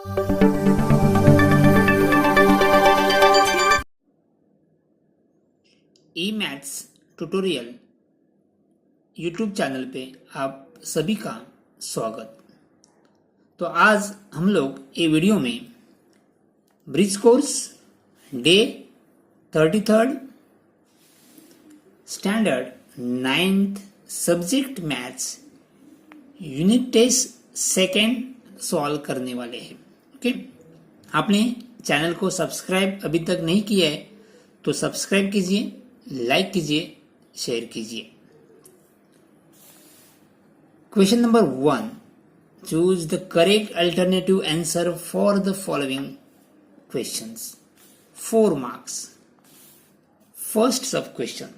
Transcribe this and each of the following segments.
ई maths tutorial YouTube channel पे आप सभी का स्वागत। तो आज हम लोग ये वीडियो में bridge course day 33 standard 9th subject maths unit test second solve करने वाले हैं। ओके, आपने चैनल को सब्सक्राइब अभी तक नहीं किया है तो सब्सक्राइब कीजिए, लाइक कीजिए, शेयर कीजिए। Question number 1, choose the correct alternative answer for the following questions. 4 marks. First sub question,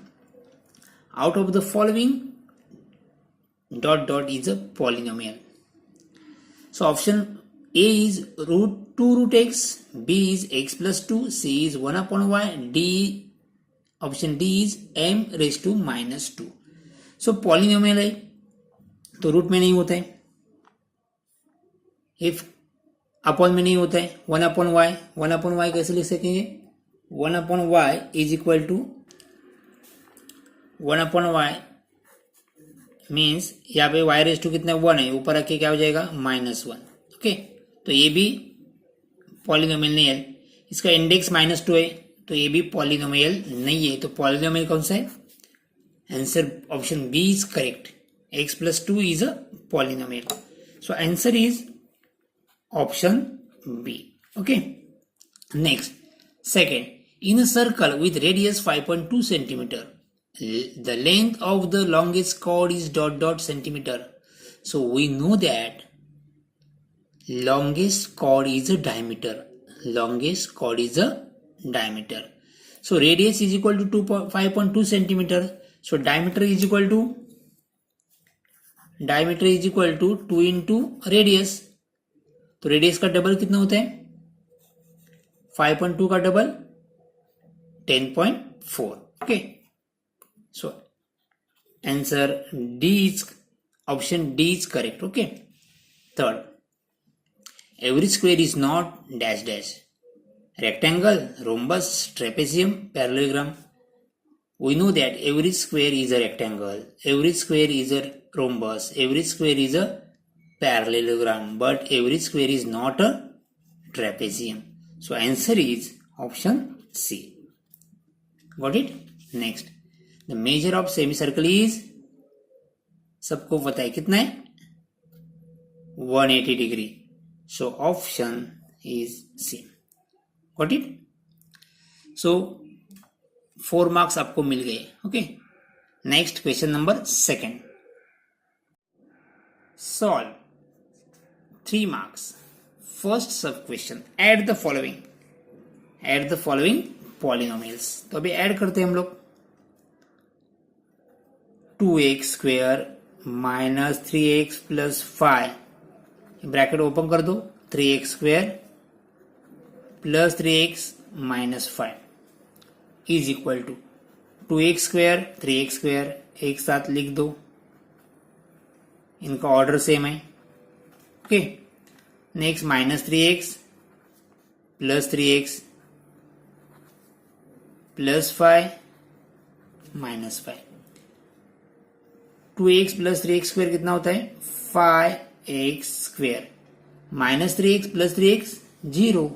out of the following ... is a polynomial. So option A is root 2 root x, B is x plus 2, C is 1 upon y, option D is m raised to minus 2. So polynomial है तो root में नहीं होता है, if upon में नहीं होता है, 1 upon y कैसे लिख सकेंगे? 1 upon y is equal to 1 upon y means यहाँ पे y रेज टू कितना 1 है, ऊपर रख के क्या हो जाएगा -1। ओके, तो ये भी पॉलिनोमियल नहीं है, इसका इंडेक्स -2 है तो ये भी पॉलिनोमियल नहीं है। तो पॉलिनोमियल कौन सा है? Answer option B is correct, x plus 2 is a polynomial. So answer is option B. Okay. Next, second, in a circle with radius 5.2 centimeter, the length of the longest chord is ... centimeter. So we know that longest chord is a diameter. Longest chord is a diameter. So radius is equal to 5.2 centimeter. So diameter is equal to 2 into radius. तो radius का double कितना होता है? 5.2 का double 10.4। Okay, so answer D is option D is correct. Okay, third, every square is not dash dash, rectangle, rhombus, trapezium, parallelogram. We know that every square is a rectangle, every square is a rhombus, every square is a parallelogram, but every square is not a trapezium. So answer is option C. Got it? Next, the measure of semicircle is, सबको पता है कितना है? 180 degree. So option is C. Got it? So 4 marks आपको मिल गए। Okay, next question number 2, solve 3 marks. First sub question, add the following polynomials. तो अभी ऐड करते हैं हम लोग। 2x square minus 3x plus 5, bracket open कर दो, 3x square plus 3x minus 5 is equal to 2x square 3x square एक साथ लिख दो, इनका ऑर्डर सेम है। Okay, next minus 3x plus 3x plus 5 minus 5, 2x plus 3x square कितना होता है? 5x square, minus 3x plus 3x 0,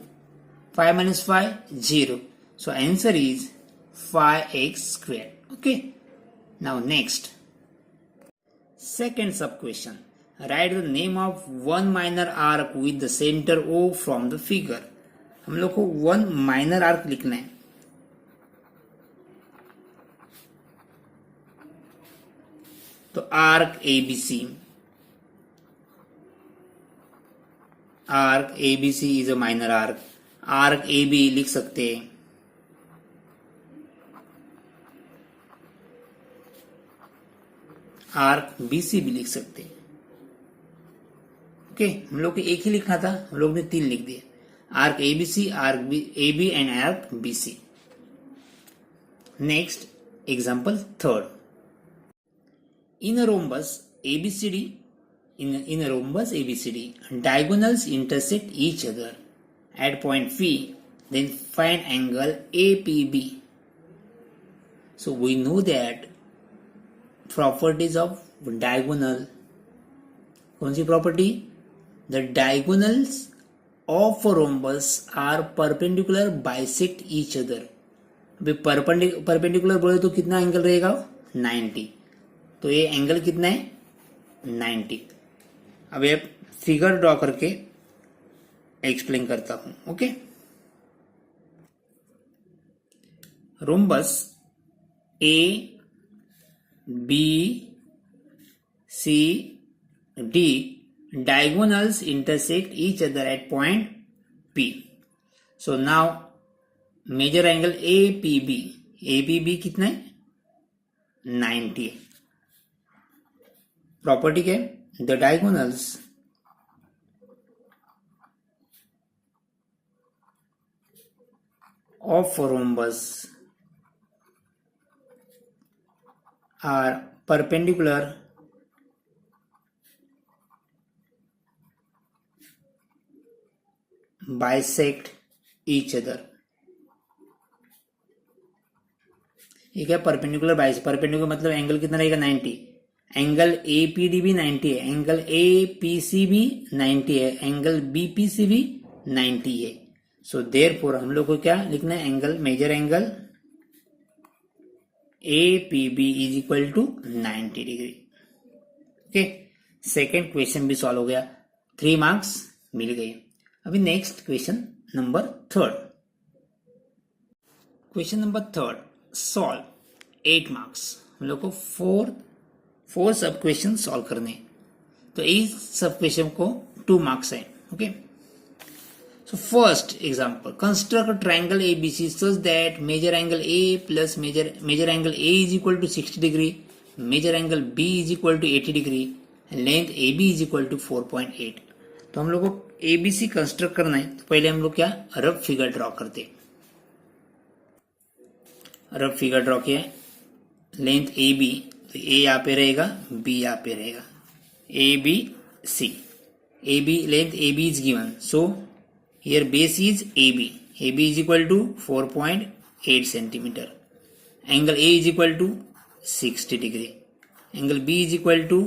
5 minus 5 0. So answer is 5x square. Okay, now next, second sub question, write the name of one minor arc with the center O from the figure. हम लोग को one minor arc लिखना है। तो arc ABC is a minor arc. arc AB लिख सकते हैं, arc BC भी लिख सकते हैं। ओके, हम लोग को एक ही लिखना था, हम लोग ने 3 लिख दिए, arc ABC, arc AB and arc BC। Next example 3, in a rhombus ABCD in a rhombus ABCD, diagonals intersect each other at point P, then find angle APB. So we know that properties of diagonal. कौन सी property? The diagonals of a rhombus are perpendicular bisect each other. अभी perpendicular बोले तो कितना angle रहेगा? 90. तो ये angle कितना है? 90. अब ये फिगर ड्रॉ करके एक्सप्लेन करता हूं. Okay, rhombus A B C D diagonals intersect each other at point P. So now measure angle APB. APB कितना है? 90 है. प्रॉपर्टी क्या है? The diagonals of a rhombus are perpendicular bisect each other. ये क्या? Perpendicular bisect. Perpendicular मतलब angle कितना रहेगा? 90. एंगल एपीडी भी 90 है, एंगल एपीसी भी 90 है, एंगल बीपीसी भी 90 है. सो देयरफॉर हम लोग को क्या लिखना है? Angle, measure angle APB is equal to 90 degree. Okay, second question भी सॉल्व हो गया. 3 मार्क्स मिल गए. अभी next question number 3. Question number 3 solve 8 marks. हम लोग को 4 सब क्वेश्चन सॉल्व करने. तो इस सब क्वेश्चन को 2 मार्क्स है. Okay, so first example, construct triangle ABC such that measure angle A plus measure angle A is equal to 60 degree, measure angle B is equal to 80 degree, length A B is equal to 4.8. तो हम लोग को ABC construct करना है. तो पहले हम लोग क्या रफ फिगर ड्रॉ करते. रफ फिगर ड्रॉ किया. लेंथ ए बी, तो ए यहाँ पे रहेगा, बी यहाँ पे रहेगा. A B C. A B length A B is given, so here base is A B. A B is equal to 4.8 centimetre. Angle A is equal to 60 degree. Angle B is equal to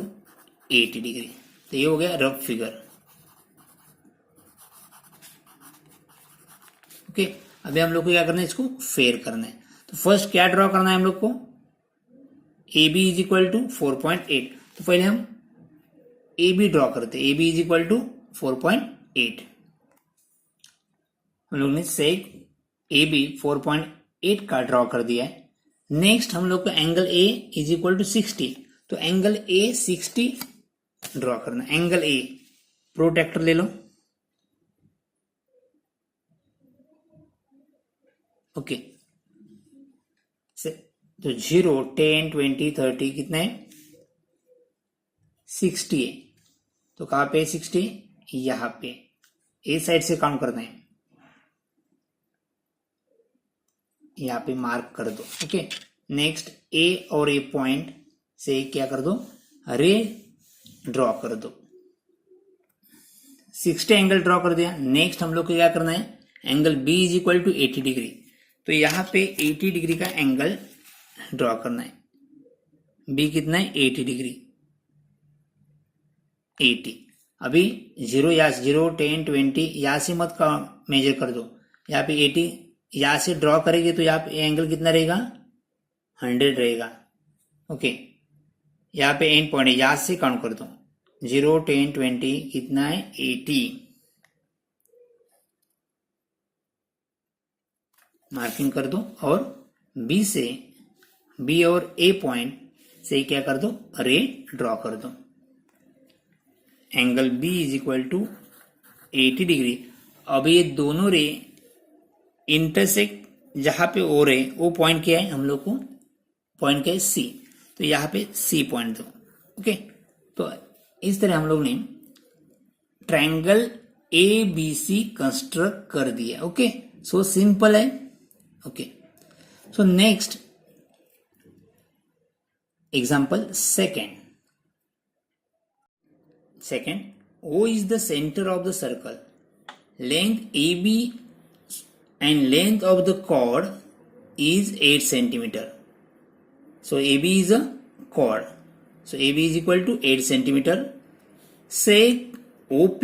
80 degree. तो ये हो गया rough figure. Okay, अभी हम लोग को क्या करना है? इसको फेयर करना है. तो फर्स्ट क्या ड्रॉ करना है हम लोग को? A B is equal to 4.8. तो पहले हम ए बी ड्रॉ करते. A B is equal to 4.8. हम लोग ने सेक ए बी 4.8 का ड्रॉ कर दिया है. नेक्स्ट हम लोग को angle A is equal to 60. तो एंगल ए 60 ड्रॉ करना. एंगल ए, प्रोटेक्टर ले लो. ओके, तो 0, 10, 20, 30 कितना है? 60 है. तो कहां पे 60? यहां पे ए साइड से काउंट करना है. यहां पे मार्क कर दो. ओके, नेक्स्ट ए और ए पॉइंट से क्या कर दो? रे ड्रॉ कर दो. 60 एंगल ड्रॉ कर दिया. नेक्स्ट हम लोग को क्या करना है? Angle B is equal to 80 degree. तो यहां पे 80 डिग्री का एंगल ड्रॉ करना है. बी कितना है? 80 डिग्री. 80. अभी 0 या 0, 10, 20 यहां से मत मेजर कर दो. यहाँ पे 80 यहां से ड्रॉ करेंगे तो यहाँ पे एंगल कितना रहेगा? 100 रहेगा. ओके, यहाँ पे एंड पॉइंट है, यहां से काउंट कर दो. 0, 10, 20 कितना है? 80. मार्किंग कर दो और बी और ए पॉइंट से क्या कर दो? रे ड्रॉ कर दो. Angle B is equal to 80 degree. अब ये दोनों रे इंटरसेक्ट जहां पे ओ रे, वो पॉइंट क्या है? हम लोग को पॉइंट क्या है? सी. तो यहां पे सी पॉइंट दो. ओके, तो इस तरह हम लोग ने triangle A B C construct कर दिया. ओके, सो सिंपल है. Okay, so next example second. Second, O is the center of the circle. Length AB and length of the chord is 8 centimeter. So AB is a chord. So AB is equal to 8 centimeter. Say OP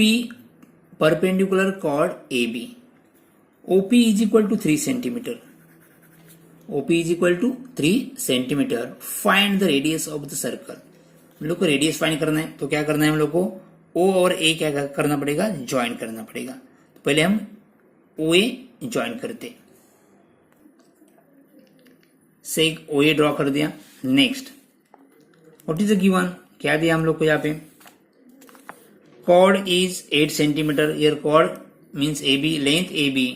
perpendicular chord AB. OP is equal to 3 centimeter. OP is equal to 3 centimeter. Find the radius of the circle. हम लोग को radius find करना है, तो क्या करना है हम लोग को O और A क्या करना पड़ेगा, ज्वाइन करना पड़ेगा. तो पहले हम OA ज्वाइन करते, से एक OA ड्रॉ कर दिया. Next, what is the given, क्या दिया हम लोग को यहाँ पे, chord is 8 centimeter. Here chord means AB, length AB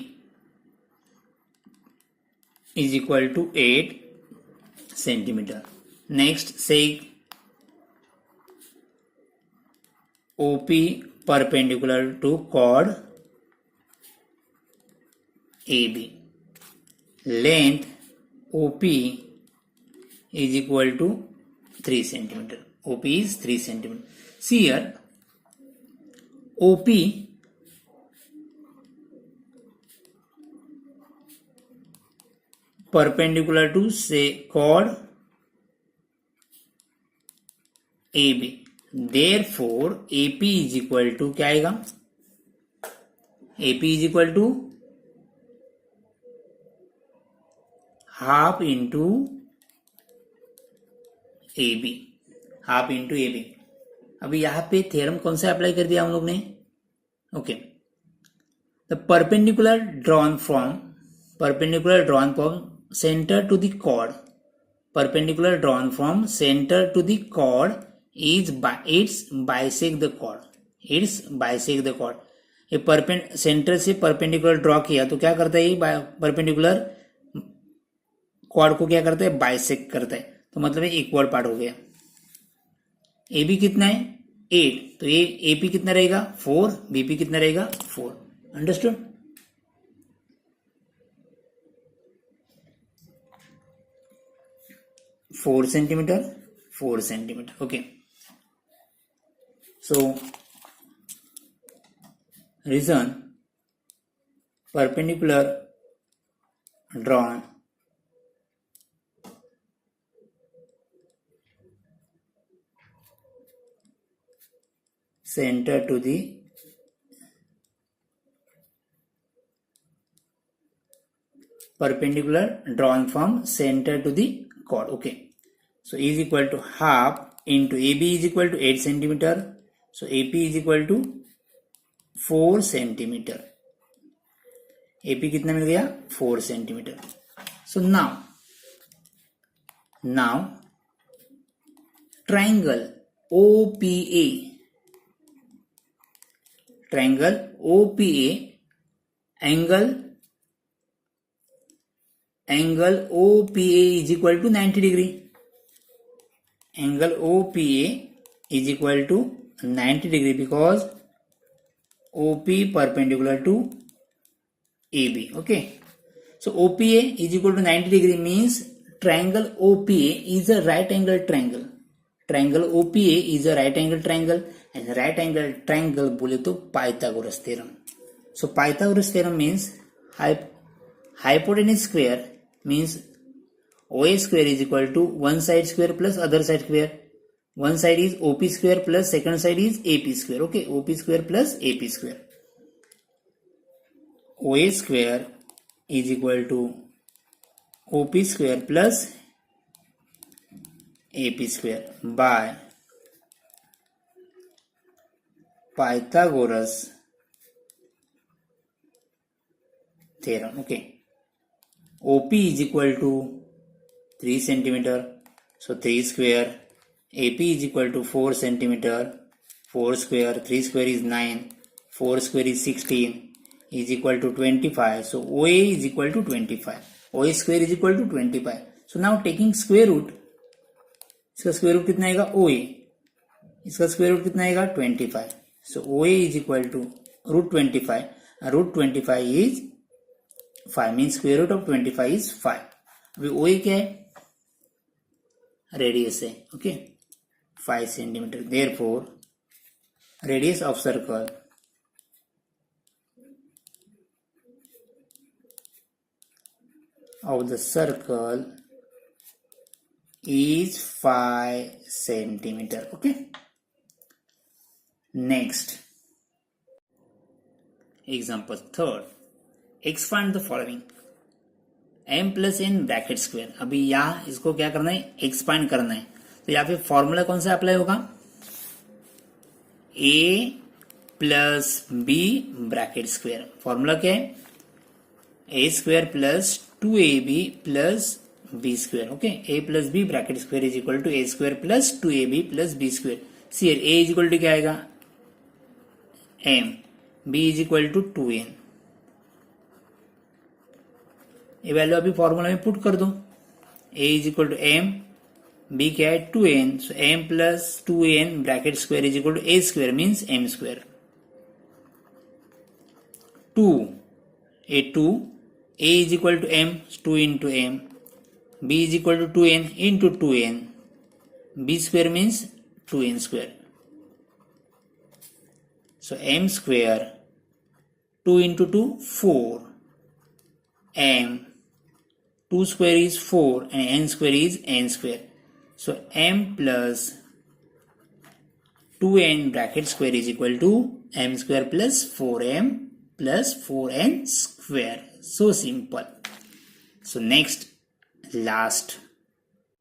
is equal to 8 centimeter. Next, say OP perpendicular to chord AB. Length OP is equal to 3 centimeter. OP is 3 centimeter. See here, OP perpendicular to say chord AB. Therefore AP is equal to क्या आएगा, AP is equal to half into AB. Half into AB. अभी यहाँ पे theorem कौन सा apply कर दिया हम लोग ने, okay. The perpendicular drawn from centre to the chord. Perpendicular drawn from center to the chord is it's bisect the chord. It's bisect the chord. ये सेंटर से परपेंडिकुलर ड्रॉ किया तो क्या करता है, ये परपेंडिकुलर कॉर्ड को क्या करता है, बाइसेक्ट करता है. तो मतलब ये इक्वल पार्ट हो गया. ए बी कितना है 8, तो ये ए पी कितना रहेगा 4, बी पी कितना रहेगा 4. Understood. Four centimetre. Okay. So reason perpendicular drawn center to the perpendicular drawn from center to the chord. Okay, so is equal to half into AB is equal to 8 centimeter. So AP is equal to 4 centimeter. AP कितना मिल गया 4 centimeter. So now triangle OPA angle OPA is equal to 90 degree. Angle OPA is equal to 90 degree because OP perpendicular to AB. Okay, so OPA is equal to 90 degree means triangle OPA is a right angle triangle. Triangle OPA is a right angle triangle, and right angle triangle बोले तो Pythagoras theorem. So Pythagoras theorem means hypotenuse square means OA square is equal to one side square plus other side square. One side is OP square plus second side is AP square. Okay, OP square plus AP square. OA square is equal to OP square plus AP square by Pythagoras theorem. Okay, OP is equal to 3 centimeter. So 3 square. AP is equal to 4 centimeter. 4 square. 3 square is 9. 4 square is 16. Is equal to 25. So OA is equal to 25. OA square is equal to 25. So now taking square root. इसका square root कितना आएगा OA. इसका square root कितना आएगा 25. So OA is equal to root 25. Root 25 is 5. Means square root of 25 is 5. अभी OA क्या है, radius है. Okay, 5 centimetre. Therefore radius of circle is 5 centimeter. Okay. Next, example third. Expand the following. m plus n bracket square. अभी यहाँ इसको क्या करना है, एक्सपांड करना है. तो यहाँ पे फॉर्मूला कौन सा अप्लाई होगा, a plus b bracket square. Formula क्या है, a square plus 2ab plus b square. Okay, a plus b bracket square is equal to a square plus 2ab plus b square. See a is equal to क्या आएगा, m, b is equal to 2n. ये value अभी formula में put कर दो. a is equal to m, b क्या है 2n. So m plus 2n bracket square is equal to a square means m square. 2 a is equal to m, 2 into m, b is equal to 2n into 2n, b square means 2n square. So m square 2 into 2 4, m 2 square is 4 and n square is n square. So m plus 2n bracket square is equal to m square plus 4m plus 4n square. So simple. So next, last,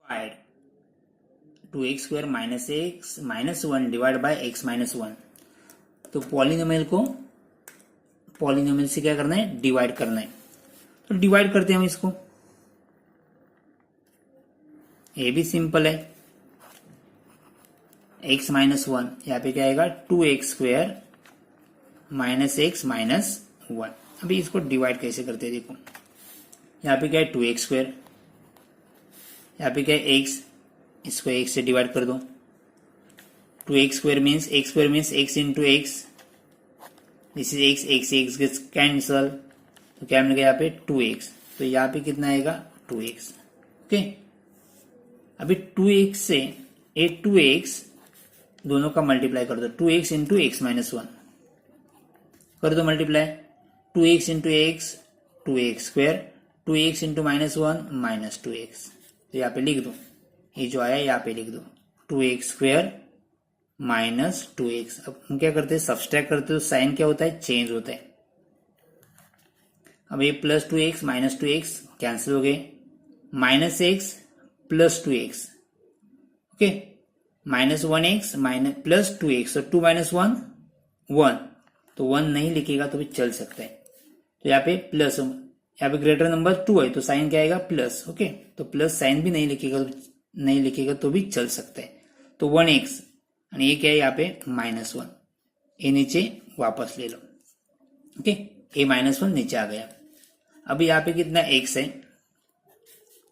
divide 2x square minus x minus 1 divided by x minus 1. तो polynomial को polynomial से क्या करना है, divide करना है. तो divide करते हैं हम इसको. ये भी सिंपल है, x माइनस 1, यहाँ पे क्या आएगा 2x square minus x minus 1. अभी इसको डिवाइड कैसे करते हैं देखो. यहाँ पे क्या है 2x स्क्वायर, यहाँ पे क्या है x, इसको x से डिवाइड कर दो. 2x square means x into x, this is x gets cancel. तो क्या मिलेगा यहाँ पे 2x. तो यहाँ पे कितना आएगा 2x. ओके, अभी 2x से 2x दोनों का मल्टीप्लाई कर दो. 2x इंटू एक्स माइनस 1 कर दो multiply. 2x into x 2x square, 2x into minus 1 minus 2x. तो यहाँ पे लिख दो, ये जो आया यहाँ पे लिख दो 2x स्क्वायर माइनस 2x. अब हम क्या करते हैं, सब्सट्रैक्ट करते हैं. तो साइन क्या होता है, चेंज होता है. अब ये plus 2x minus 2x cancel हो गए. Minus x plus 2x. Okay, minus 1x minus plus 2x. तो 2 माइनस 1 1. तो 1 नहीं लिखेगा तो भी चल सकता है. तो यहाँ पे प्लस, यहाँ पे ग्रेटर नंबर 2 है तो साइन क्या आएगा प्लस. ओके, तो प्लस साइन भी नहीं लिखेगा तो भी चल सकता है. तो 1x और ये क्या है यहाँ पे माइनस 1. ये नीचे वापस ले लो. ओके, ये माइनस 1 नीचे आ गया. अभी यहाँ पे कितना x है,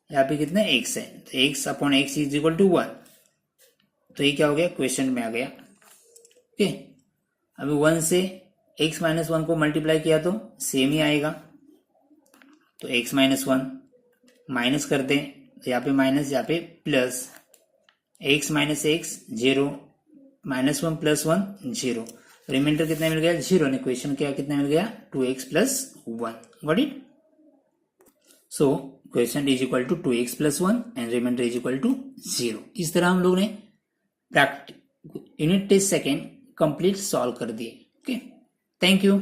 यहाँ पे कितना x है. तो x upon x is equal to 1. तो ये क्या हो गया, क्वेश्चन में आ गया. ओके, अभी 1 से x माइनस 1 को मल्टीप्लाई किया तो सेम ही आएगा. तो x माइनस 1 माइनस करते हैं. तो यहाँ पे माइनस, यहाँ पे plus. x minus x 0, minus 1 plus 1 0. Reminder कितना मिल गया 0. ने क्वेश्चन क्या कितना मिल गया 2x plus 1. Got it. So question is equal to 2x plus 1 and reminder is equal to 0. इस तरह हम लोग ने unit test second complete solve कर दिए. Okay, thank you.